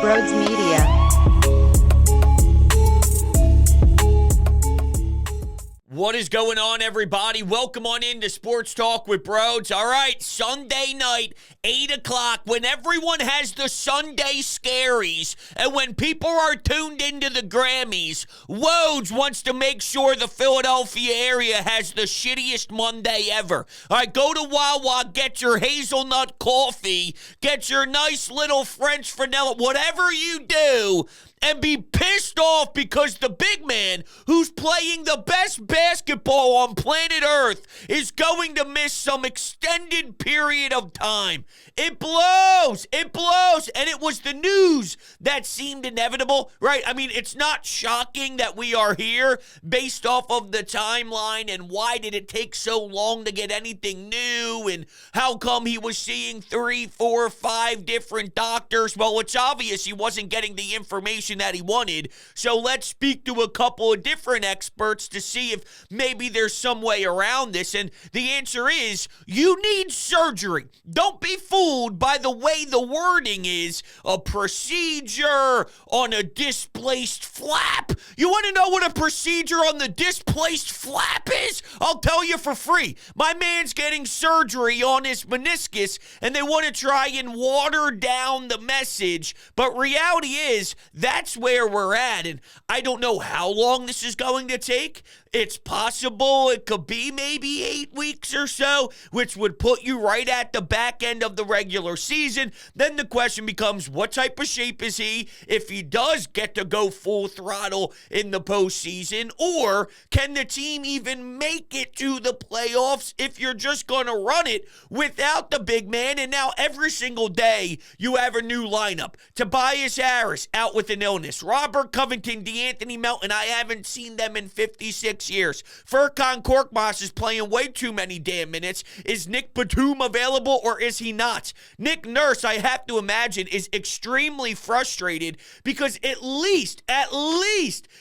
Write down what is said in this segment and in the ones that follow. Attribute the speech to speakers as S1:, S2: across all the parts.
S1: Broads Media.
S2: What is going on, everybody? Welcome on into Sports Talk with Broads. All right, Sunday night, 8 o'clock, when everyone has the Sunday scaries and when people are tuned into the Grammys, Woj wants to make sure the Philadelphia area has the shittiest Monday ever. All right, go to Wawa, get your hazelnut coffee, get your nice little French vanilla, whatever you do, and be pissed off because the big man who's playing the best basketball on planet Earth is going to miss some extended period of time. It blows, and it was the news that seemed inevitable, right? I mean, it's not shocking that we are here based off of the timeline and why did it take so long to get anything new and how come he was seeing 3, 4, 5 different doctors. Well, it's obvious he wasn't getting the information that he wanted, so let's speak to a couple of different experts to see if maybe there's some way around this, and the answer is you need surgery. Don't be fooled by the way the wording is, a procedure on a displaced flap. You want to know what a procedure on the displaced flap is? I'll tell you for free. My man's getting surgery on his meniscus, and they want to try and water down the message, but reality is that's where we're at, and I don't know how long this is going to take. It's possible it could be maybe 8 weeks or so, which would put you right at the back end of the regular season. Then the question becomes, what type of shape is he if he does get to go full throttle in the postseason? Or can the team even make it to the playoffs if you're just going to run it without the big man? And now every single day you have a new lineup. Tobias Harris out with an illness. Robert Covington, DeAnthony Melton, I haven't seen them in 56 years. Furkan Korkmaz is playing way too many damn minutes. Is Nick Batum available or is he not? Nick Nurse, I have to imagine, is extremely frustrated because at least,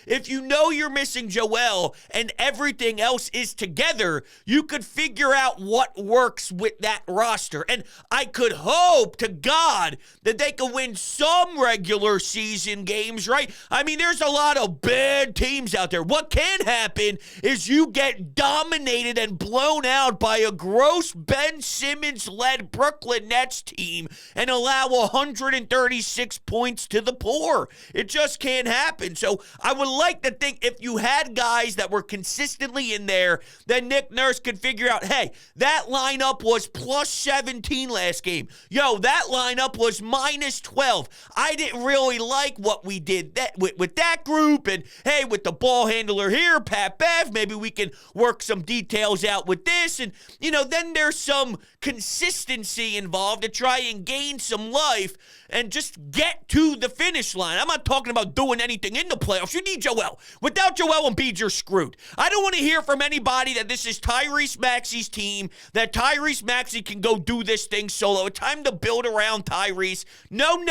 S2: if you know you're missing Joel and everything else is together, you could figure out what works with that roster. And I could hope to God that they could win some regular season games, right? I mean, there's a lot of bad teams out there. What can happen is you get dominated and blown out by a gross Ben Simmons-led Brooklyn Nets team and allow 136 points to the poor. It just can't happen. So I would like to think if you had guys that were consistently in there, then Nick Nurse could figure out, hey, that lineup was plus 17 last game. Yo, that lineup was minus 12. I didn't really like what we did with that group, and hey, with the ball handler here, Pat Bev, maybe we can work some details out with this, and then there's some consistency involved to try and gain some life and just get to the finish line. I'm not talking about doing anything in the playoffs. You need Joel. Without Joel Embiid, you're screwed. I don't want to hear from anybody that this is Tyrese Maxey's team, that Tyrese Maxey can go do this thing solo. It's time to build around Tyrese. No.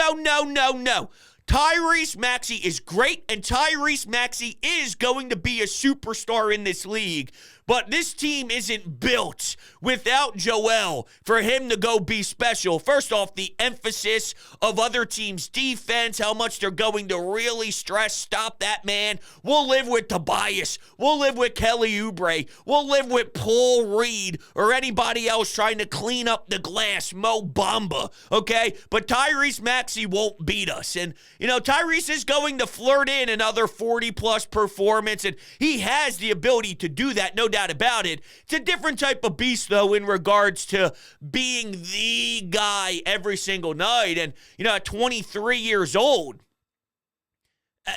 S2: Tyrese Maxey is great, and Tyrese Maxey is going to be a superstar in this league. But this team isn't built without Joel for him to go be special. First off, the emphasis of other teams' defense, how much they're going to really stop that man. We'll live with Tobias. We'll live with Kelly Oubre. We'll live with Paul Reed or anybody else trying to clean up the glass, Mo Bamba, okay? But Tyrese Maxey won't beat us. And, Tyrese is going to flirt in another 40-plus performance, and he has the ability to do that, no doubt about it. It's a different type of beast, though, in regards to being the guy every single night. And, at 23 years old,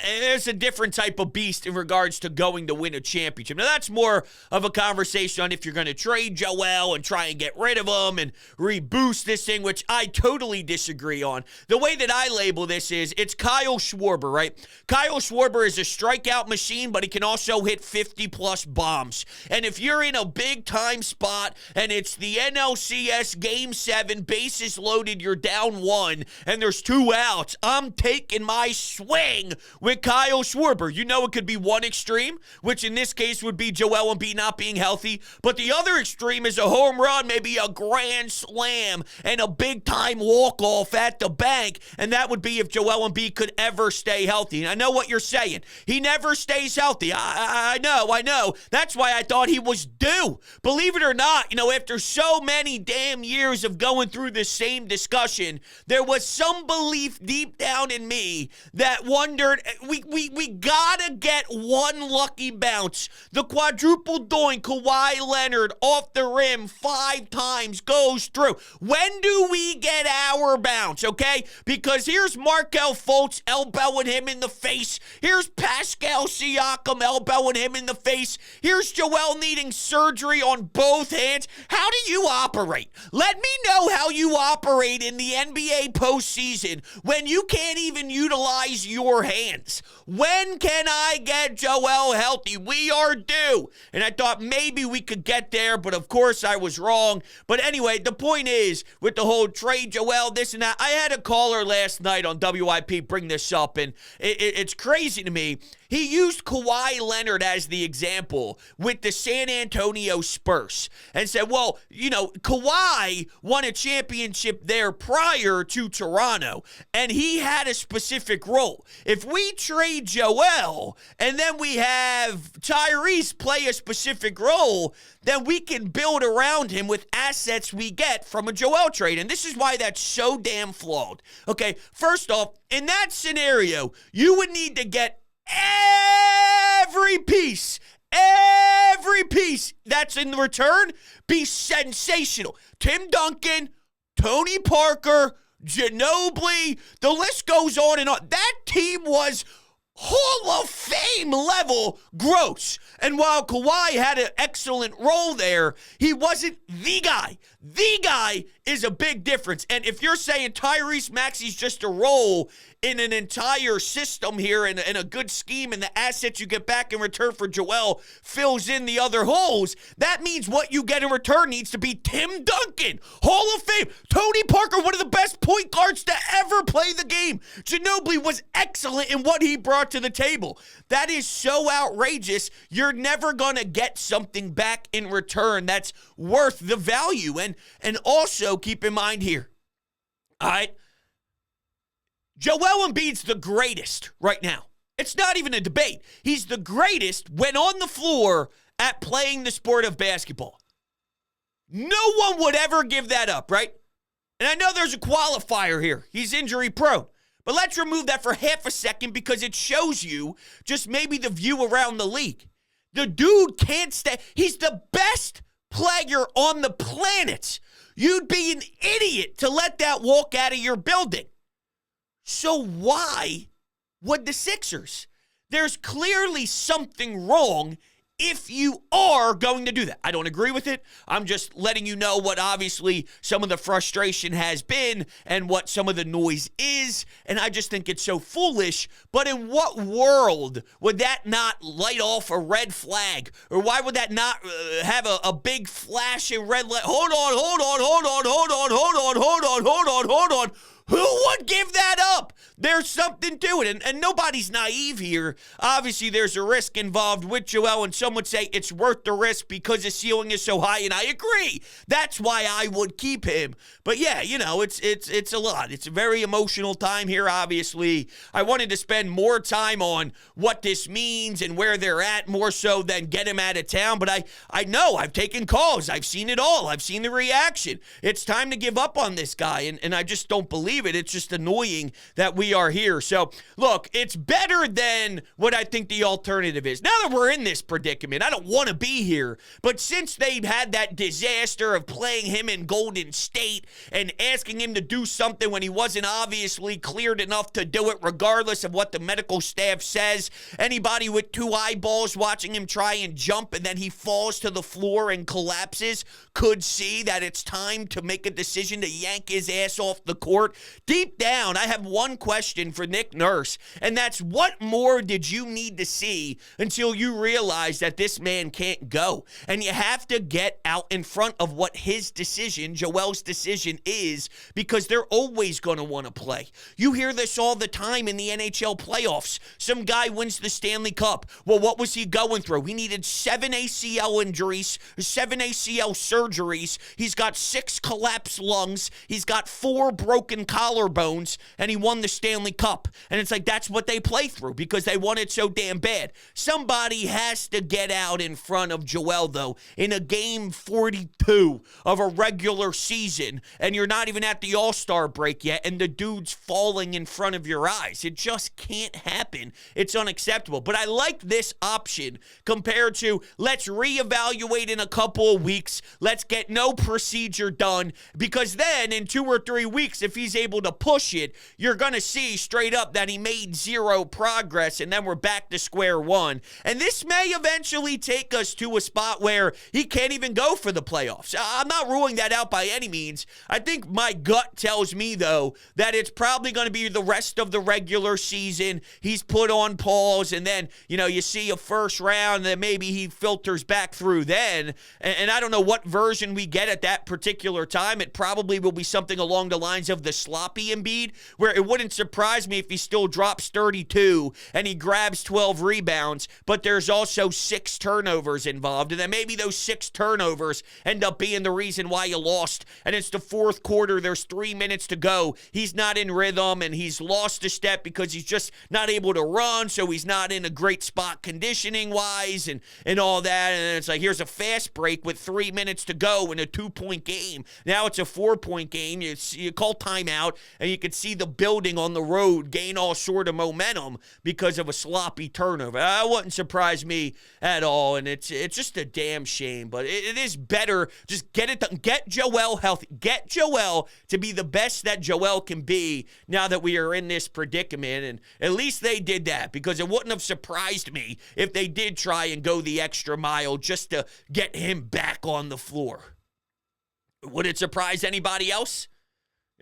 S2: it's a different type of beast in regards to going to win a championship. Now, that's more of a conversation on if you're going to trade Joel and try and get rid of him and reboost this thing, which I totally disagree on. The way that I label this is it's Kyle Schwarber, right? Kyle Schwarber is a strikeout machine, but he can also hit 50-plus bombs. And if you're in a big-time spot and it's the NLCS Game 7, bases loaded, you're down 1, and there's 2 outs, I'm taking my swing with Kyle Schwarber. You know it could be one extreme, which in this case would be Joel Embiid not being healthy, but the other extreme is a home run, maybe a grand slam, and a big-time walk-off at the bank, and that would be if Joel Embiid could ever stay healthy. And I know what you're saying. He never stays healthy. I know. That's why I thought he was due. Believe it or not, after so many damn years of going through the same discussion, there was some belief deep down in me that wondered, we gotta get one lucky bounce. The quadruple doink, Kawhi Leonard off the rim 5 times goes through. When do we get our bounce, okay? Because here's Markelle Fultz elbowing him in the face. Here's Pascal Siakam elbowing him in the face. Here's Joel needing surgery on both hands. How do you operate? Let me know how you operate in the NBA postseason when you can't even utilize your hands. When can I get Joel healthy? We are due. And I thought maybe we could get there, but of course I was wrong. But anyway, the point is, with the whole trade Joel, this and that, I had a caller last night on WIP bring this up, and it's crazy to me. He used Kawhi Leonard as the example with the San Antonio Spurs and said, well, Kawhi won a championship there prior to Toronto, and he had a specific role. If we trade Joel and then we have Tyrese play a specific role, then we can build around him with assets we get from a Joel trade. And this is why that's so damn flawed. Okay, first off, in that scenario, you would need to get every piece that's in the return be sensational. Tim Duncan, Tony Parker, Ginobili, the list goes on and on. That team was Hall of Fame level gross. And while Kawhi had an excellent role there, he wasn't the guy. The guy is a big difference. And if you're saying Tyrese Maxey's just a role in an entire system here and a good scheme, and the assets you get back in return for Joel fills in the other holes, that means what you get in return needs to be Tim Duncan, Hall of Fame, Tony Parker, one of the best point guards to ever play the game. Ginobili was excellent in what he brought to the table. That is so outrageous. You're never going to get something back in return that's worth the value. And also keep in mind here, all right, Joel Embiid's the greatest right now. It's not even a debate. He's the greatest when on the floor at playing the sport of basketball. No one would ever give that up, right? And I know there's a qualifier here. He's injury prone. But let's remove that for half a second because it shows you just maybe the view around the league. The dude can't stay. He's the best player on the planet. You'd be an idiot to let that walk out of your building. So why would the Sixers? There's clearly something wrong if you are going to do that. I don't agree with it. I'm just letting you know what obviously some of the frustration has been and what some of the noise is, and I just think it's so foolish. But in what world would that not light off a red flag? Or why would that not have a big flashing red light? Hold on. Who would give that up? There's something to it, and nobody's naive here. Obviously, there's a risk involved with Joel, and some would say it's worth the risk because his ceiling is so high, and I agree. That's why I would keep him. But yeah, it's a lot. It's a very emotional time here, obviously. I wanted to spend more time on what this means and where they're at, more so than get him out of town. But I know, I've taken calls. I've seen it all. I've seen the reaction. It's time to give up on this guy, and I just don't believe it. It's just annoying that we are here. So, look, it's better than what I think the alternative is. Now that we're in this predicament, I don't want to be here, but since they've had that disaster of playing him in Golden State and asking him to do something when he wasn't obviously cleared enough to do it, regardless of what the medical staff says, anybody with 2 eyeballs watching him try and jump and then he falls to the floor and collapses could see that it's time to make a decision to yank his ass off the court. Deep down, I have one question question for Nick Nurse, and that's what more did you need to see until you realize that this man can't go? And you have to get out in front of what his decision, Joel's decision, is, because they're always going to want to play. You hear this all the time in the NHL playoffs. Some guy wins the Stanley Cup. Well, what was he going through? He needed 7 ACL injuries, 7 ACL surgeries. He's got 6 collapsed lungs. He's got 4 broken collarbones, and he won the Stanley Cup. And it's like, that's what they play through because they want it so damn bad. Somebody has to get out in front of Joel, though, in a game 42 of a regular season, and you're not even at the All-Star break yet, and the dude's falling in front of your eyes. It just can't happen. It's unacceptable. But I like this option compared to let's reevaluate in a couple of weeks. Let's get no procedure done, because then in 2 or 3 weeks, if he's able to push it, you're going to see straight up that he made 0 progress, and then we're back to square one. And this may eventually take us to a spot where he can't even go for the playoffs. I'm not ruling that out by any means. I think my gut tells me, though, that it's probably going to be the rest of the regular season. He's put on pause, and then, you see a first round, and maybe he filters back through then. And I don't know what version we get at that particular time. It probably will be something along the lines of the sloppy Embiid, where it wouldn't surprise me if he still drops 32 and he grabs 12 rebounds, but there's also 6 turnovers involved. And then maybe those 6 turnovers end up being the reason why you lost. And it's the fourth quarter. There's 3 minutes to go. He's not in rhythm, and he's lost a step because he's just not able to run, so he's not in a great spot conditioning-wise and all that. And it's like, here's a fast break with 3 minutes to go in a 2-point game. Now it's a 4-point game. You call timeout, and you can see the building on the road gain all sort of momentum because of a sloppy turnover. That wouldn't surprise me at all, and it's just a damn shame. But it is better. Just get it done. Get Joel healthy. Get Joel to be the best that Joel can be now that we are in this predicament. And at least they did that, because it wouldn't have surprised me if they did try and go the extra mile just to get him back on the floor. Would it surprise anybody else?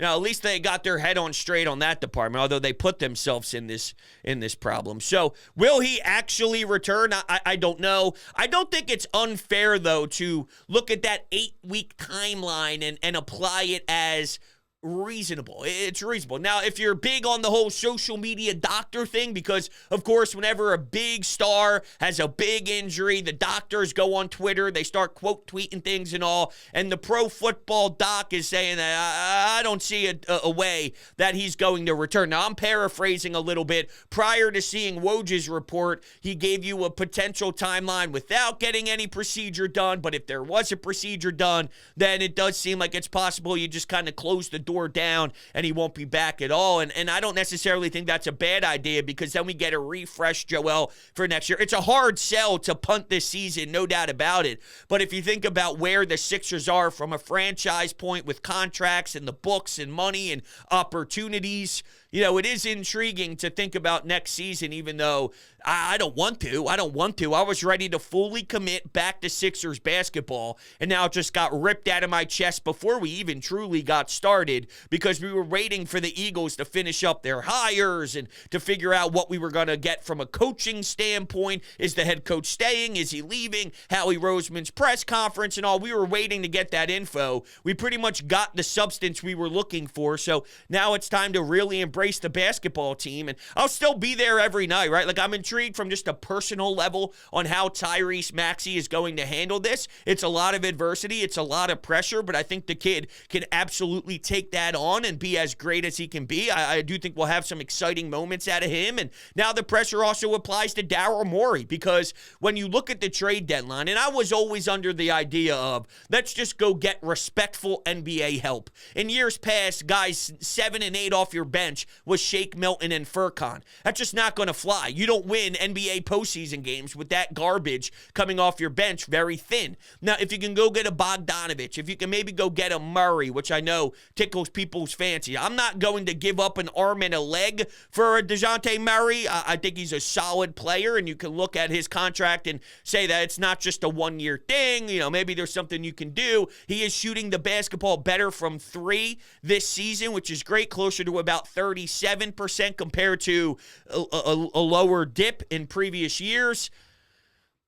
S2: At least they got their head on straight on that department, although they put themselves in this problem. So will he actually return? I don't know. I don't think it's unfair, though, to look at that 8-week timeline and apply it as reasonable. It's reasonable. Now, if you're big on the whole social media doctor thing, because, of course, whenever a big star has a big injury, the doctors go on Twitter, they start quote tweeting things and all, and the pro football doc is saying that I don't see a way that he's going to return. Now, I'm paraphrasing a little bit. Prior to seeing Woj's report, he gave you a potential timeline without getting any procedure done, but if there was a procedure done, then it does seem like it's possible you just kind of close the door down and he won't be back at all. And I don't necessarily think that's a bad idea, because then we get a refresh Joel for next year. It's a hard sell to punt this season, no doubt about it. But if you think about where the Sixers are from a franchise point with contracts and the books and money and opportunities, it is intriguing to think about next season, even though I don't want to. I was ready to fully commit back to Sixers basketball, and now it just got ripped out of my chest before we even truly got started, because we were waiting for the Eagles to finish up their hires and to figure out what we were going to get from a coaching standpoint. Is the head coach staying? Is he leaving? Howie Roseman's press conference and all. We were waiting to get that info. We pretty much got the substance we were looking for, so now it's time to really embrace the basketball team, and I'll still be there every night, right? Like, I'm intrigued from just a personal level on how Tyrese Maxey is going to handle this. It's a lot of adversity. It's a lot of pressure, but I think the kid can absolutely take that on and be as great as he can be. I do think we'll have some exciting moments out of him, and now the pressure also applies to Daryl Morey, because when you look at the trade deadline, and I was always under the idea of, let's just go get respectful NBA help. In years past, guys 7 and 8 off your bench was Shake Milton and Furkan. That's just not going to fly. You don't win NBA postseason games with that garbage coming off your bench very thin. Now, if you can go get a Bogdanovich, if you can maybe go get a Murray, which I know tickles people's fancy. I'm not going to give up an arm and a leg for a DeJounte Murray. I think he's a solid player, and you can look at his contract and say that it's not just a one-year thing. Maybe there's something you can do. He is shooting the basketball better from 3 this season, which is great, closer to about 30 37% compared to a lower dip in previous years.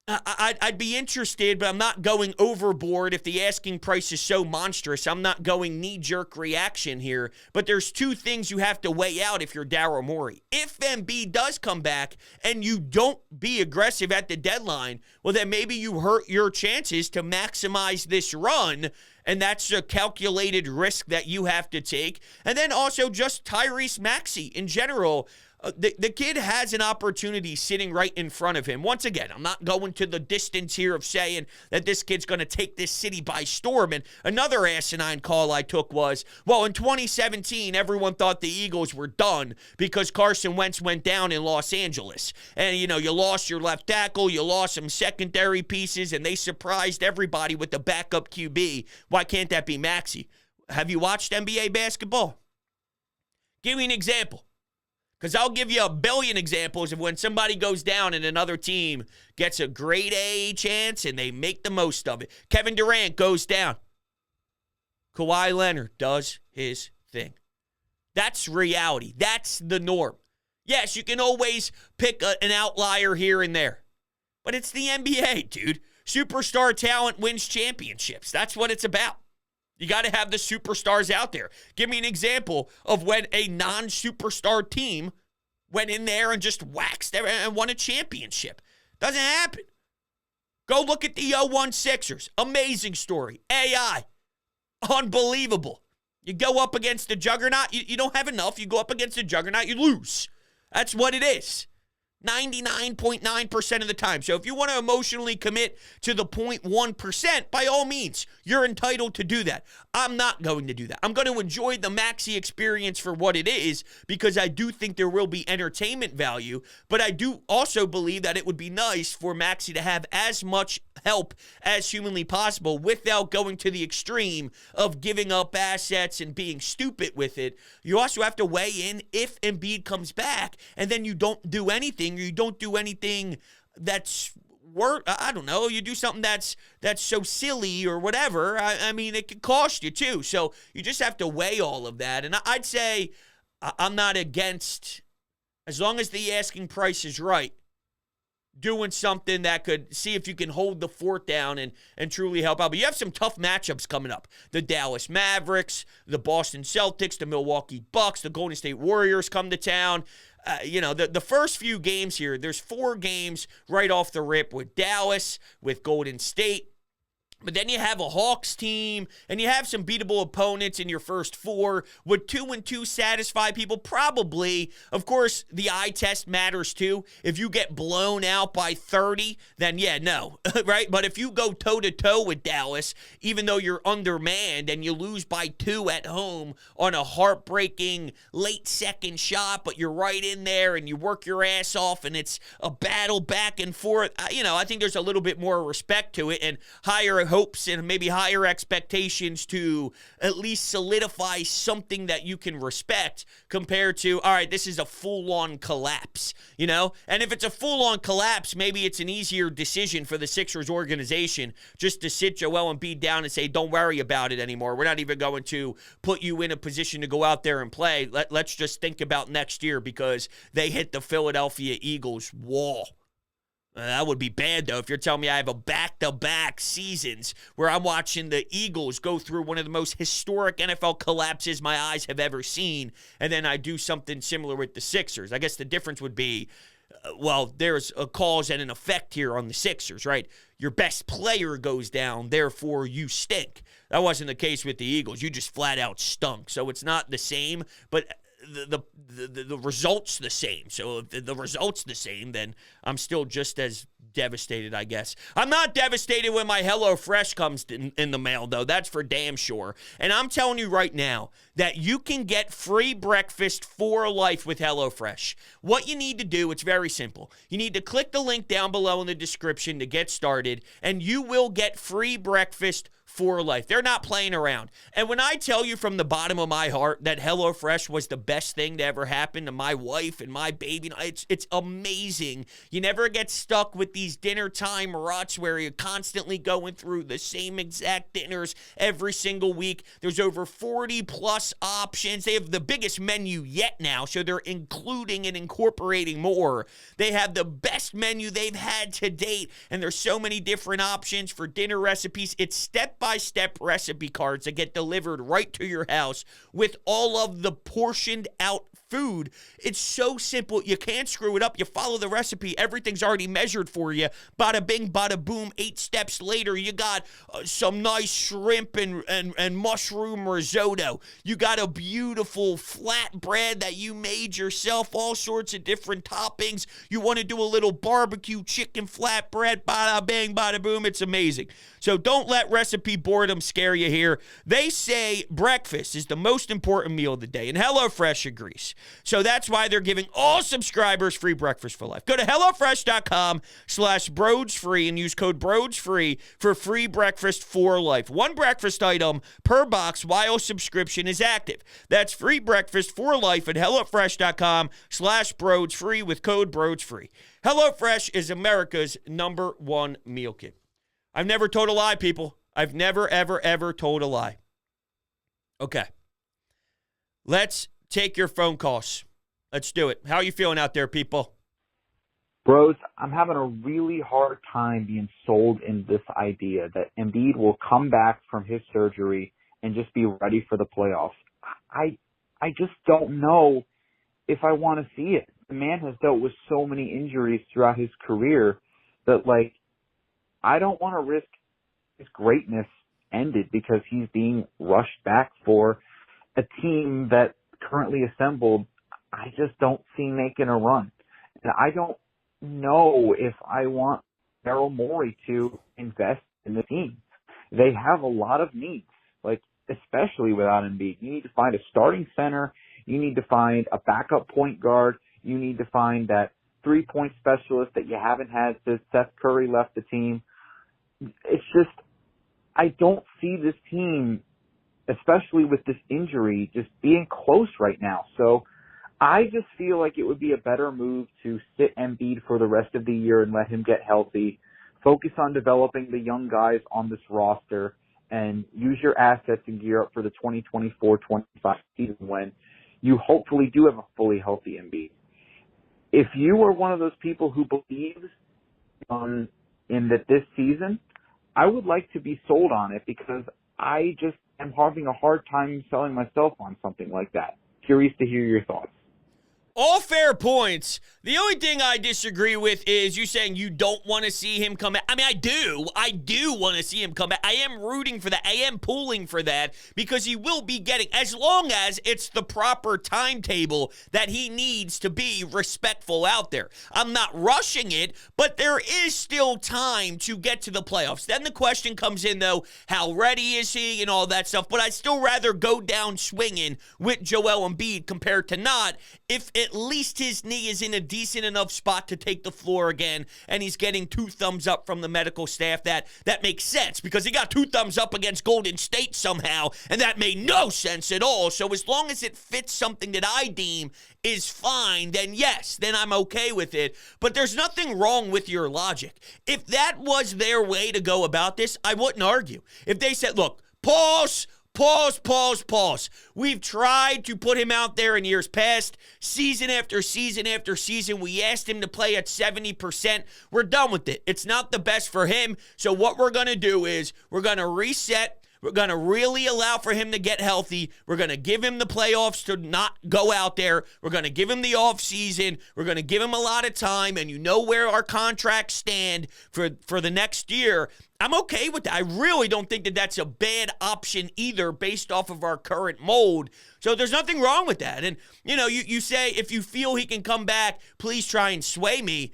S2: I'd be interested, but I'm not going overboard if the asking price is so monstrous. I'm not going knee-jerk reaction here. But there's two things you have to weigh out if you're Daryl Morey. If Embiid does come back and you don't be aggressive at the deadline, well, then maybe you hurt your chances to maximize this run, and that's a calculated risk that you have to take. And then also just Tyrese Maxey in general. The kid has an opportunity sitting right in front of him. Once again, I'm not going to the distance here of saying that this kid's going to take this city by storm. And another asinine call I took was, well, in 2017, everyone thought the Eagles were done because Carson Wentz went down in Los Angeles. And, you lost your left tackle, you lost some secondary pieces, and they surprised everybody with the backup QB. Why can't that be Maxey? Have you watched NBA basketball? Give me an example. Because I'll give you a billion examples of when somebody goes down and another team gets a grade A chance and they make the most of it. Kevin Durant goes down. Kawhi Leonard does his thing. That's reality. That's the norm. Yes, you can always pick an outlier here and there. But it's the NBA, dude. Superstar talent wins championships. That's what it's about. You got to have the superstars out there. Give me an example of when a non-superstar team went in there and just waxed and won a championship. Doesn't happen. Go look at the 0-1 Sixers. Amazing story. AI. Unbelievable. You go up against the juggernaut. You don't have enough. You go up against the juggernaut. You lose. That's what it is. 99.9% of the time. So if you want to emotionally commit to the 0.1%, by all means, you're entitled to do that. I'm not going to do that. I'm going to enjoy the Maxey experience for what it is because I do think there will be entertainment value, but I do also believe that it would be nice for Maxey to have as much help as humanly possible without going to the extreme of giving up assets and being stupid with it. You also have to weigh in if Embiid comes back and then you don't do anything, or you don't do anything that's I don't know, you do something that's so silly or whatever. I mean, it could cost you too. So you just have to weigh all of that. And I'd say I'm not against, as long as the asking price is right, doing something that could see if you can hold the fort down and truly help out. But you have some tough matchups coming up. The Dallas Mavericks, the Boston Celtics, the Milwaukee Bucks, the Golden State Warriors come to town. The first few games here, there's 4 games right off the rip with Dallas, with Golden State. But then you have a Hawks team, and you have some beatable opponents in your first 4. Would 2-2 satisfy people? Probably. Of course, the eye test matters too. If you get blown out by 30, then yeah, no, right? But if you go toe-to-toe with Dallas, even though you're undermanned and you lose by 2 at home on a heartbreaking late second shot, but you're right in there and you work your ass off and it's a battle back and forth, I think there's a little bit more respect to it and higher hopes and maybe higher expectations to at least solidify something that you can respect compared to, all right, this is a full-on collapse, And if it's a full-on collapse, maybe it's an easier decision for the Sixers organization just to sit Joel Embiid down and say, don't worry about it anymore. We're not even going to put you in a position to go out there and play. Let's just think about next year because they hit the Philadelphia Eagles wall. That would be bad, though, if you're telling me I have a back-to-back seasons where I'm watching the Eagles go through one of the most historic NFL collapses my eyes have ever seen, and then I do something similar with the Sixers. I guess the difference would be, there's a cause and an effect here on the Sixers, right? Your best player goes down, therefore you stink. That wasn't the case with the Eagles. You just flat out stunk. So it's not the same, but the result's the same. So if the result's the same, then I'm still just as devastated, I guess. I'm not devastated when my HelloFresh comes in the mail, though. That's for damn sure. And I'm telling you right now that you can get free breakfast for life with HelloFresh. What you need to do, it's very simple. You need to click the link down below in the description to get started, and you will get free breakfast for life. They're not playing around. And when I tell you from the bottom of my heart that HelloFresh was the best thing to ever happen to my wife and my baby, it's amazing. You never get stuck with these dinner time ruts where you're constantly going through the same exact dinners every single week. There's over 40 plus options. They have the biggest menu yet now, so they're including and incorporating more. They have the best menu they've had to date, and there's so many different options for dinner recipes. It's step-by-step recipe cards that get delivered right to your house with all of the portioned out food. It's so simple. You can't screw it up. You follow the recipe. Everything's already measured for you. Bada bing, bada boom. 8 steps later, you got some nice shrimp and mushroom risotto. You got a beautiful flat bread that you made yourself, all sorts of different toppings. You want to do a little barbecue chicken flatbread. Bada bing, bada boom. It's amazing. So don't let recipe boredom scare you here. They say breakfast is the most important meal of the day, and HelloFresh agrees. So that's why they're giving all subscribers free breakfast for life. Go to HelloFresh.com/BrodesFree and use code BrodesFree for free breakfast for life. One breakfast item per box while subscription is active. That's free breakfast for life at HelloFresh.com/BrodesFree with code BrodesFree. HelloFresh is America's #1 meal kit. I've never told a lie, people. I've never, ever, ever told a lie. Okay. Let's take your phone calls. Let's do it. How are you feeling out there, people?
S1: Bros, I'm having a really hard time being sold in this idea that Embiid will come back from his surgery and just be ready for the playoffs. I just don't know if I want to see it. The man has dealt with so many injuries throughout his career that, I don't want to risk his greatness ended because he's being rushed back for a team that currently assembled I just don't see making a run. And I don't know if I want Daryl Morey to invest in the team. They have a lot of needs, especially without Embiid. You need to find a starting center. You need to find a backup point guard. You need to find that three-point specialist that you haven't had since Seth Curry left the team. It's just, I don't see this team, especially with this injury, just being close right now. So I just feel like it would be a better move to sit Embiid for the rest of the year and let him get healthy, focus on developing the young guys on this roster, and use your assets and gear up for the 2024-25 season when you hopefully do have a fully healthy Embiid. If you are one of those people who believes in that this season, I would like to be sold on it because I just am having a hard time selling myself on something like that. Curious to hear your thoughts.
S2: All fair points. The only thing I disagree with is you saying you don't want to see him come back. I mean, I do. I do want to see him come back. I am rooting for that. I am pulling for that because he will be getting, as long as it's the proper timetable that he needs to be respectful out there. I'm not rushing it, but there is still time to get to the playoffs. Then the question comes in, though, how ready is he and all that stuff. But I'd still rather go down swinging with Joel Embiid compared to not, if at least his knee is in a decent enough spot to take the floor again, and he's getting 2 thumbs up from the medical staff. That makes sense because he got 2 thumbs up against Golden State somehow, and that made no sense at all. So as long as it fits something that I deem is fine, then yes, then I'm okay with it. But there's nothing wrong with your logic. If that was their way to go about this, I wouldn't argue. If they said, look, pause. We've tried to put him out there in years past, season after season after season. We asked him to play at 70%. We're done with it. It's not the best for him. So what we're going to do is we're going to reset. We're going to really allow for him to get healthy. We're going to give him the playoffs to not go out there. We're going to give him the offseason. We're going to give him a lot of time, and you know where our contracts stand for the next year. I'm okay with that. I really don't think that that's a bad option either based off of our current mold. So there's nothing wrong with that. And, you say if you feel he can come back, please try and sway me.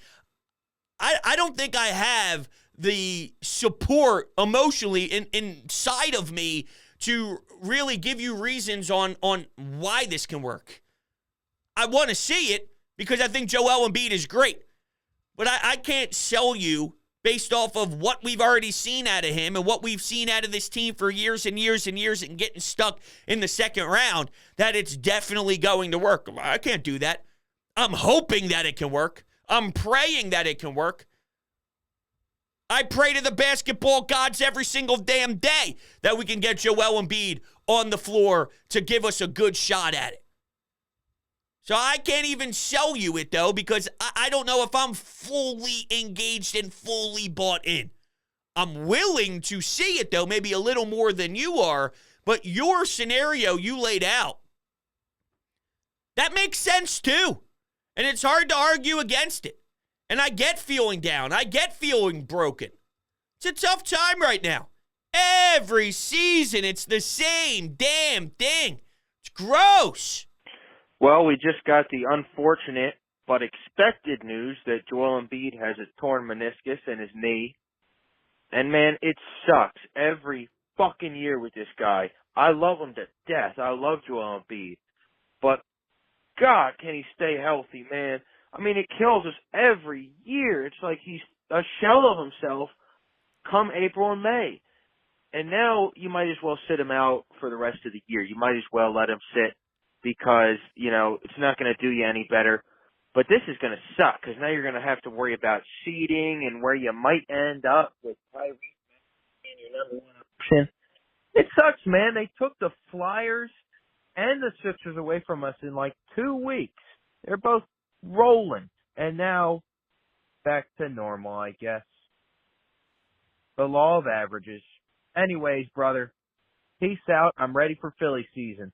S2: I don't think I have the support emotionally inside of me to really give you reasons on why this can work. I want to see it because I think Joel Embiid is great. But I can't sell you based off of what we've already seen out of him and what we've seen out of this team for years and years and years and getting stuck in the second round, that it's definitely going to work. I can't do that. I'm hoping that it can work. I'm praying that it can work. I pray to the basketball gods every single damn day that we can get Joel Embiid on the floor to give us a good shot at it. So I can't even sell you it, though, because I don't know if I'm fully engaged and fully bought in. I'm willing to see it, though, maybe a little more than you are, but your scenario you laid out, that makes sense, too. And it's hard to argue against it. And I get feeling down. I get feeling broken. It's a tough time right now. Every season, it's the same damn thing. It's gross.
S3: Well, we just got the unfortunate but expected news that Joel Embiid has a torn meniscus in his knee. And, man, it sucks every fucking year with this guy. I love him to death. I love Joel Embiid. But, God, can he stay healthy, man? I mean, it kills us every year. It's like he's a shell of himself come April and May. And now you might as well sit him out for the rest of the year. You might as well let him sit because, you know, it's not going to do you any better. But this is going to suck because now you're going to have to worry about seeding and where you might end up with Kyrie being your number one option. It sucks, man. They took the Flyers and the Sixers away from us in like 2 weeks. They're both rolling. And now back to normal, I guess. The law of averages. Anyways, brother, peace out. I'm ready for Philly season.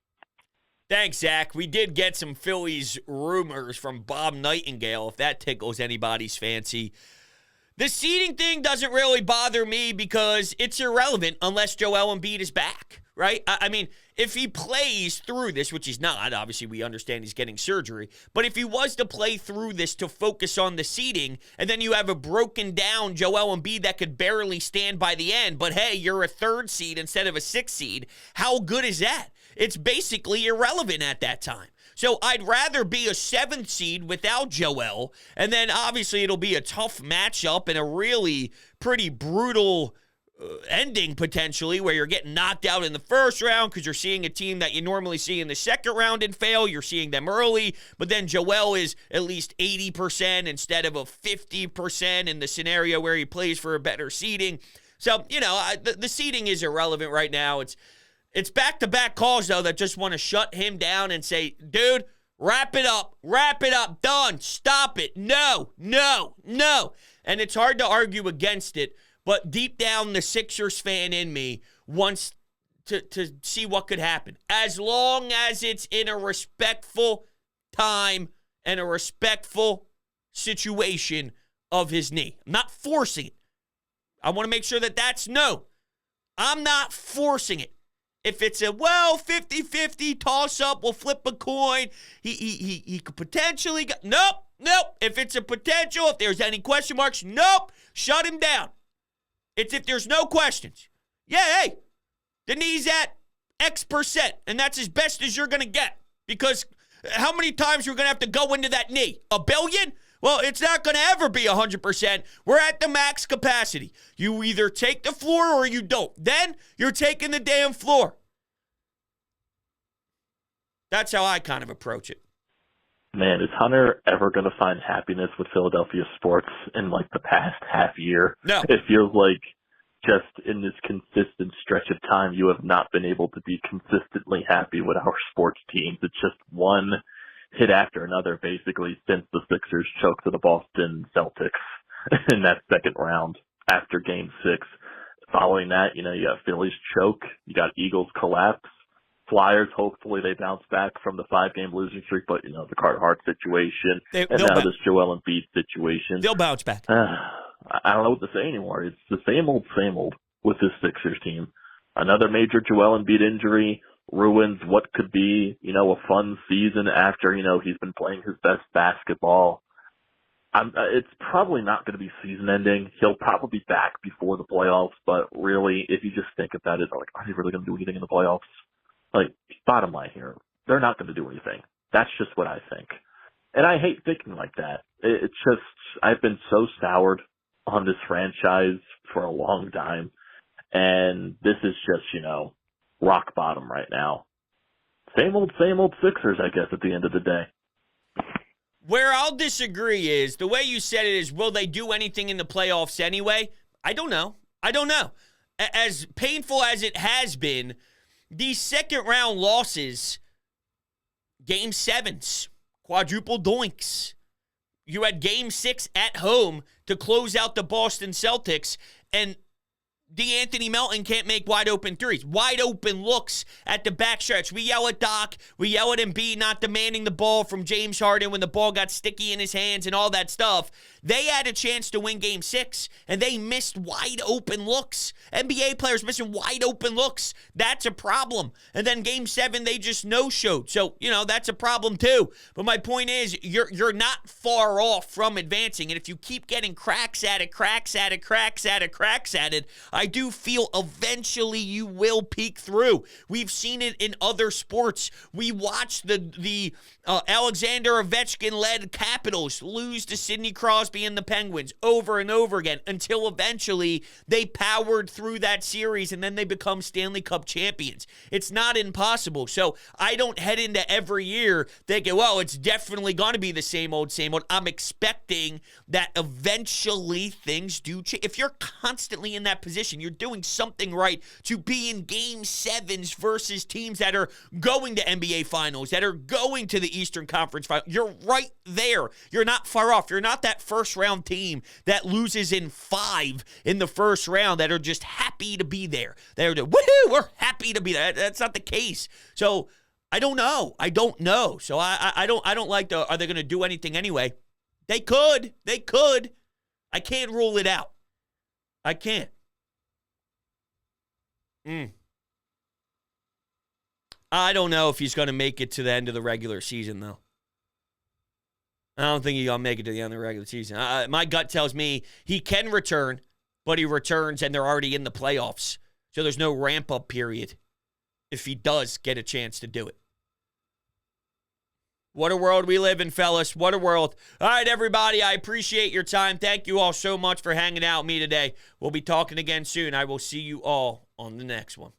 S2: Thanks, Zach. We did get some Phillies rumors from Bob Nightingale, if that tickles anybody's fancy. The seeding thing doesn't really bother me because it's irrelevant unless Joel Embiid is back, right? I mean, if he plays through this, which he's not, obviously we understand he's getting surgery, but if he was to play through this to focus on the seeding, and then you have a broken down Joel Embiid that could barely stand by the end, but hey, you're a 3rd seed instead of a 6th seed, how good is that? It's basically irrelevant at that time. So I'd rather be a 7th seed without Joel, and then obviously it'll be a tough matchup and a really pretty brutal ending potentially where you're getting knocked out in the first round because you're seeing a team that you normally see in the second round and fail. You're seeing them early, but then Joel is at least 80% instead of a 50% in the scenario where he plays for a better seeding. So, you know, the seeding is irrelevant right now. It's back-to-back calls, though, that just want to shut him down and say, dude, wrap it up, done, stop it, no. And it's hard to argue against it, but deep down, the Sixers fan in me wants to see what could happen. As long as it's in a respectful time and a respectful situation of his knee. I'm not forcing it. I want to make sure that that's known. I'm not forcing it. If it's a, 50-50 toss-up, we'll flip a coin, he could potentially go. Nope. If it's a potential, if there's any question marks, nope. Shut him down. It's if there's no questions. Yeah, hey, the knee's at X%, and that's as best as you're going to get. Because how many times are we going to have to go into that knee? 1 billion? Well, it's not going to ever be 100%. We're at the max capacity. You either take the floor or you don't. Then you're taking the damn floor. That's how I kind of approach it.
S4: Man, is Hunter ever going to find happiness with Philadelphia sports in like the past half year?
S2: No.
S4: It feels like just in this consistent stretch of time, you have not been able to be consistently happy with our sports teams. It's just one hit after another, basically, since the Sixers choked to the Boston Celtics in that second round after Game 6. Following that, you got Phillies choke, you got Eagles collapse, Flyers, hopefully they bounce back from the 5-game losing streak, but, the Carter Hart situation, and now this Joel Embiid situation.
S2: They'll bounce back.
S4: I don't know what to say anymore. It's the same old with this Sixers team. Another major Joel Embiid injury ruins what could be, a fun season after, he's been playing his best basketball. It's probably not going to be season ending. He'll probably be back before the playoffs, but really, if you just think about it, are they really going to do anything in the playoffs? Bottom line here, they're not going to do anything. That's just what I think. And I hate thinking like that. It's just, I've been so soured on this franchise for a long time. And this is just, rock bottom right now. Same old Sixers, I guess, at the end of the day.
S2: Where I'll disagree is, the way you said it is, will they do anything in the playoffs anyway? I don't know. As painful as it has been, these second-round losses, Game 7s, quadruple doinks. You had Game 6 at home to close out the Boston Celtics, and DeAnthony Melton can't make wide-open threes. Wide-open looks at the backstretch. We yell at Doc. We yell at Embiid not demanding the ball from James Harden when the ball got sticky in his hands and all that stuff. They had a chance to win Game 6, and they missed wide-open looks. NBA players missing wide-open looks. That's a problem. And then Game 7, they just no-showed. So, that's a problem too. But my point is, you're not far off from advancing. And if you keep getting cracks at it, I do feel eventually you will peek through. We've seen it in other sports. We watched the Alexander Ovechkin-led Capitals lose to Sidney Crosby and the Penguins over and over again until eventually they powered through that series and then they become Stanley Cup champions. It's not impossible. So I don't head into every year thinking, well, it's definitely going to be the same old. I'm expecting that eventually things do change. If you're constantly in that position, you're doing something right to be in Game 7s versus teams that are going to NBA Finals, that are going to the Eastern Conference Finals. You're right there. You're not far off. You're not that first-round team that loses in 5 in the first round that are just happy to be there. They're just, woohoo, we're happy to be there. That's not the case. So I don't know. So I don't like the, are they going to do anything anyway? They could. I can't rule it out. I can't. I don't know if he's going to make it to the end of the regular season, though. I don't think he's going to make it to the end of the regular season. My gut tells me he can return, but he returns and they're already in the playoffs. So there's no ramp-up period if he does get a chance to do it. What a world we live in, fellas. What a world. All right, everybody, I appreciate your time. Thank you all so much for hanging out with me today. We'll be talking again soon. I will see you all on the next one.